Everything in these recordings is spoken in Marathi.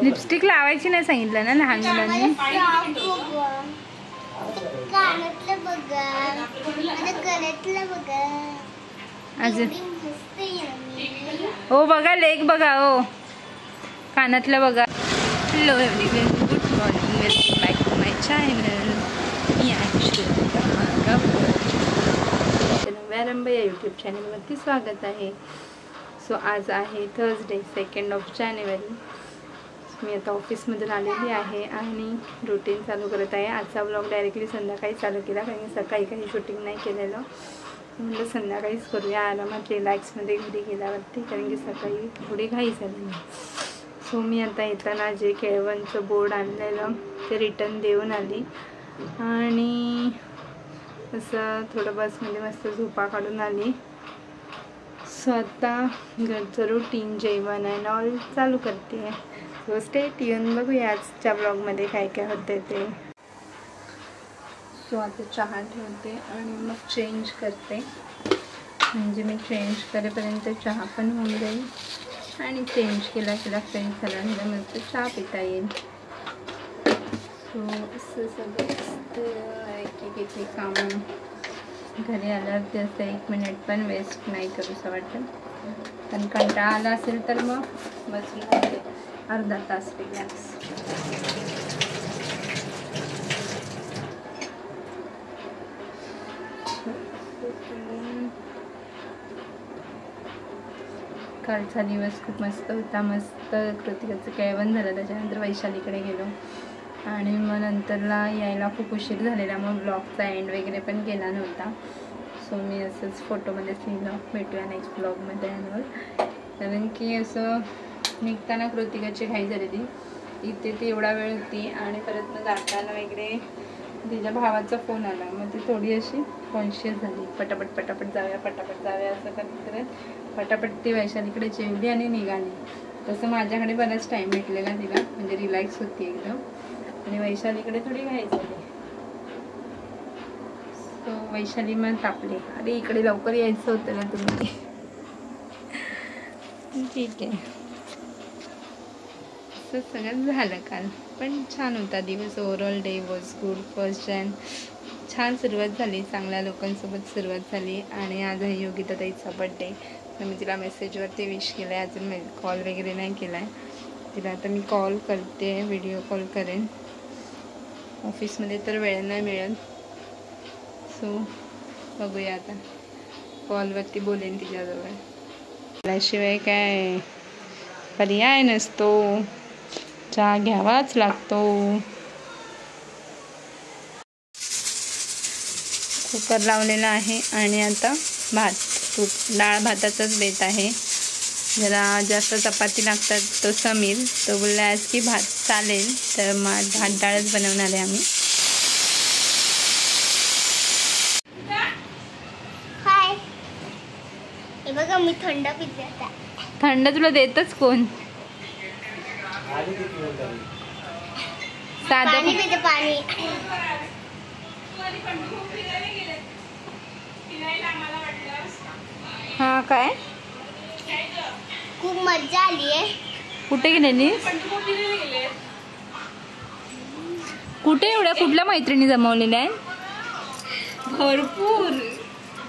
लिपस्टिक लावायची नाही सांगितलं ना लहान मुलांनी. कानातलं बघा, गळ्यातलं बघा, अजून हो बघा, लेग बघा, हो कानातलं बघा. Hello everyone, good morning, welcome back to my channel. मी आहे श्रीलंका व्यारंभ या यूट्यूब चॅनलवरती स्वागत आहे. सो आज आहे थर्सडे 2 जानेवारी. मी आता ऑफिसमधून आलेली आहे आणि रुटीन चालू करत आहे. आजचा ब्लॉग डायरेक्टली संध्याकाळी चालू केला, कारण की सकाळी काही शूटिंग नाही केलेलं. म्हटलं संध्याकाळीच करूया आरामात रिलॅक्समध्ये घरी गेल्यावरती, कारण की सकाळी थोडी घाई झाली. सो मी आता येताना जे केळवणचं बोर्ड आणलेलं ते रिटर्न देऊन आली आणि असं थोडं बसमध्ये मस्त झोपा काढून आली. सो आता घरचं रुटीन, जेवण अँड ऑल चालू करते. सो स्टे ट्यून, बघूया आजच्या ब्लॉगमध्ये काय काय होते ते. सो आता चहा ठेवते आणि मग चेंज करते, म्हणजे मी चेंज करेपर्यंत चहा पण होऊन जाईल आणि चेंज केला फ्रेंड झाल्यानंतर मस्त चहा पिता येईल. सो असं सगळं एक काम घरी आल्यावर ते असं 1 मिनिट पण वेस्ट नाही करूसं वाटतं. पण कंटाळा आला असेल तर मग बसून राहते अर्धा तास रिलॅक्स. कालचा दिवस खूप मस्त होता. मस्त कृतिकाचं केळवण झालं, त्याच्यानंतर वैशालीकडे गेलो आणि मग नंतरला यायला खूप उशीर झालेला, मग ब्लॉगचा एंड वगैरे पण केला नव्हता. सो मी असंच फोटोमध्येच लिहिलं, भेटूया नेक्स्ट ब्लॉगमध्ये यावर. कारण की असं निघताना कृतिकाची घाई झालेली, इथे ती एवढा वेळ होती आणि परत मग जाताना वगैरे तिच्या भावाचा फोन आला, मग ती थोडी अशी कॉन्शियस झाली. पटापट जाऊया असं करत पटापट ती वैशालीकडे जेवली आणि निघाली. तसं माझ्याकडे बराच टाईम भेटलेला तिला, म्हणजे रिलॅक्स होती एकदम, आणि वैशालीकडे थोडी घाई झाली. सो वैशाली मग तापले, अरे इकडे लवकर यायचं होतं ना तुम्ही. ठीक आहे, असं सगळं झालं काल, पण छान होता दिवस. Overall day was good. 1 Jan छान सुरुवात झाली, चांगल्या लोकांसोबत सुरुवात झाली. आणि आज आहे योगिता ताईचा बड्डे, तर मी तिला मेसेजवरती विश केलं आहे, अजून मी कॉल वगैरे नाही केला आहे तिला. आता मी कॉल करते, व्हिडिओ कॉल करेन. ऑफिसमध्ये तर वेळ नाही मिळत, सो बघूया आता, कॉलवरती बोलेन तिच्याजवळ. त्याशिवाय काय पर्याय नसतो, चहा घ्यावाच लागतो. कुकर लावलेला आहे आणि आता डाळ भाताचाच बेत आहे. जरा जास्त चपाती लागतात तो समीर, तो बोलला आज की भात चालेल, तर मग भात डाळच बनवणार आहे आम्ही. हाय, हे बघा मी थंड पिते आता. थंड तुला देतच कोण? पाणी पिते, पाणी. हा काय खूप मजा आली आहे. कुठे गेलेली? कुठे एवढ्या कुठल्या मैत्रिणी जमवलेल्या आहेत? भरपूर,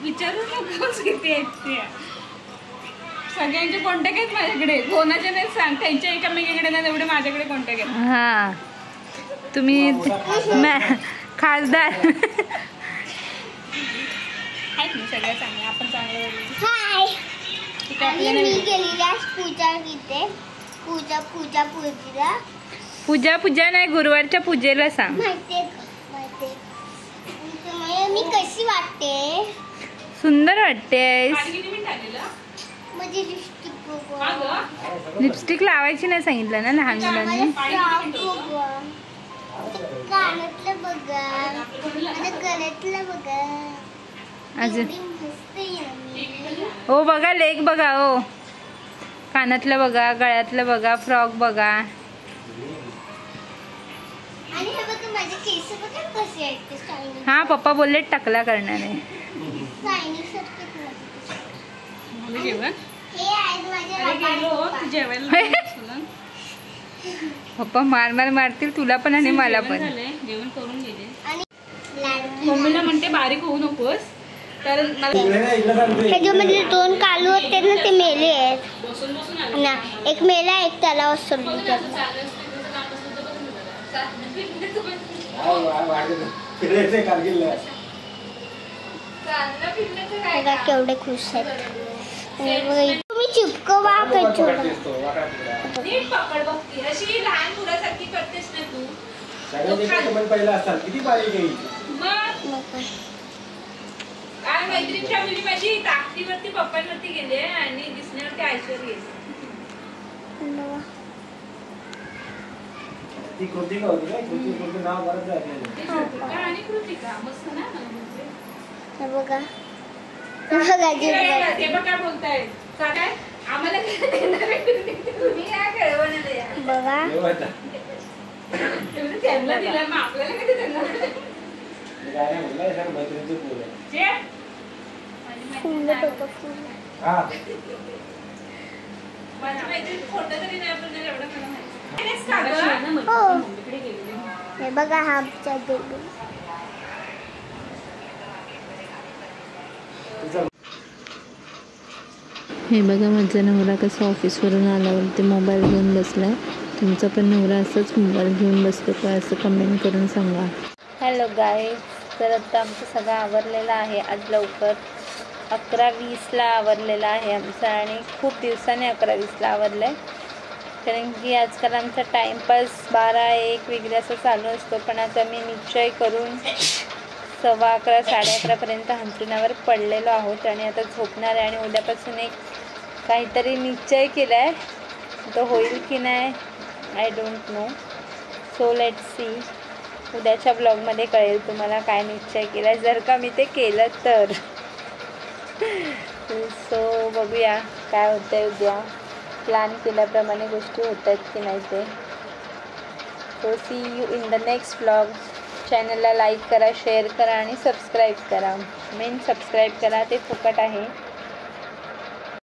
विचारू नकोस किती आहेत त्या. सगळ्यांचे कॉन्टॅक्ट आहेत माझ्याकडे, कोणाचे नाही सांग, त्यांच्या एकामेकीकडे नाही तेवढे माझ्याकडे कॉन्टॅक्ट आहेत. हा, तुम्ही खासदार आहेत ना सगळ्या चांगल्या, आपण चांगलं. हाय, आणि मी गेलेली आज पूजा इथे, पूजा नाही, गुरुवारच्या पूजेला सांग. माहितीये मी कशी वाटते? सुंदर वाटतेस. माझी लिपस्टिक लावायची नाही सांगितलं ना लहान मुलांनी. कानातलं बघा, गळ्यातलं बघा, अजून हो बघा, लेग बघा, हो कानातलं बघा, गळ्यातलं बघा, फ्रॉक बघा. आणि हे बघा माझे केस बघा कसे आहेत, स्टायलिश. हा, पप्पा बोलले टकला करणार आहे. स्टायलिश सारखे जेवण हे आहेत माझे जेवायला पप्पा मार मार मारतील तुला पण आणि मला पण. जेवण करून गेले आणि मम्मीला म्हणते बारीक होऊ नकोस कारण ह्याच्यामध्ये 2 कालू होते ना ते मेले आहेत बसून बसून ना. एक मेला एक त्याला सोडली केवढे खुश आहेत. तुम्ही चिपकवा पकड बघती अशी लहान मुलासारखी करतेस ना तू. किती बारीक आहे काय मैत्रिणीच्या मुली माझी ताकदीवरती पप्पांवरती गेले आणि दिसण्यावरती ऐश्वर्य ती कृतिका होती काय? कृतिका नाव बरंच आहे आणि कृतिका मस्त ना. बघा ते बघा बोलताय काय आम्हाला तुम्ही काय कळवणार बघा त्यांना दिला मग आपल्याला कधी त्यांना काय नाही म्हणलं सर मैत्रिणीचे पोर आहे. माझी मैत्रीण खोटं तरी नाही आपल्याला एवढं मला माहिती. हे बघा हा आमचा बेबी. हे बघा माझा नवरा कसा ऑफिसवरून आल्यावरती मोबाईल घेऊन बसलाय. तुमचा पण नवरा असंच मोबाईल घेऊन बसतो का असं कमेंट करून सांगा. हॅलो गाईज, तर आता आमचं सगळं आवरलेलं आहे. आज लवकर 11:20ला आवरलेलं आहे आमचं आणि खूप दिवसाने 11:20ला आवरलं आहे. कारण की आजकाल आमचा टाईमपास 12-1 वगैरे असं चालू असतो. पण आज आम्ही निश्चय करून 11:15 11:30पर्यंत अंथरुणावर पडलेलो आहोत आणि आता झोपणार आहे. आणि उद्यापासून एक काहीतरी निश्चय केला आहे, तो होईल की नाही I don't know. So let's see. उद्याच्या ब्लॉगमध्ये कळेल तुम्हाला काय निश्चय केला आहे, जर का मी ते केलं तर. सो बघूया काय होतं आहे उद्या. प्लॅन केल्याप्रमाणे गोष्टी होत आहेत की नाही ते. So see you in the next blog. चॅनलला लाईक करा, शेअर करा आणि सबस्क्राईब करा. मेन सबस्क्राईब करा, ते फुकट आहे.